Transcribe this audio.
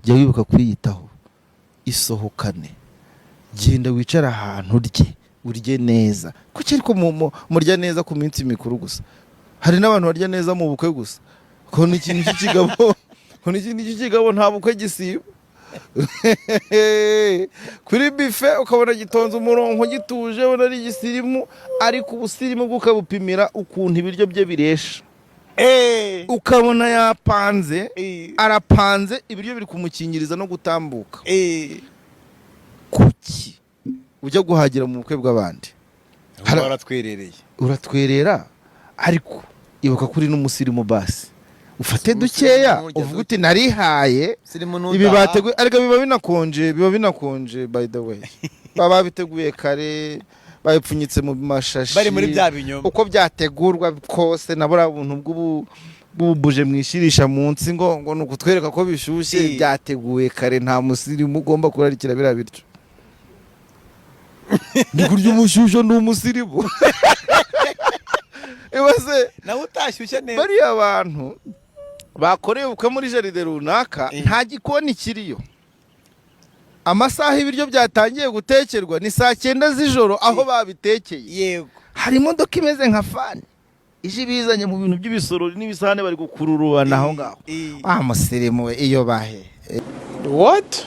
jya wibuka kwiyitaho, isohokane, genda wicara ahantu urye neza. Kuki ariko murya neza ku minsi mikuru gusa? Hari n'abantu barya neza mu bukwe gusa. Ko ni ikintu cy'ikigabo nta bukwe gisiba. Kuri bife ukabona gitonze umurongo gituje, ubona ari igisirimu, ariko ubusirimu bukabupimira ukuntu ibiryo bye biresha. Ukabona yapanze, arapanze, ibiryo biri kumukingiriza no gutambuka. Kuki ujya guhagira mu bukwe bw'abandi? Uratwerera, ariko ibuka kuri n'umusirimu basi. Ufate dukeya uvuga uti narihaye ibi bateguye, ariko biba binakonje by the way. Baba biteguye kare, bayipfunyitse mu mashashi, bari muri bya binyoma uko byategurwa kose, nabura buntu bw'ubuje mwishirisha munsi ngo nukutwereka ko bishyushye. Byateguye kare, nta musirimu ugomba kurarikira bira bityo. Ndi kurya umushyushyo ndi umusirimu. Ibaze nawe utashyushye neza. Bari abantu bakoreye ubukwe muri jaride runaka, nta gikoni kiriyo. Amasaha ibiryo byatangiye gutekerwa ni 9 z'ijoro aho babitekeye. Yego. Hari imodoka imeze nka fani ije bizanye mu bintu by'ibisorori n'ibisahane bari gukururana aho ngaho. Musirimu we iyo bahe. What?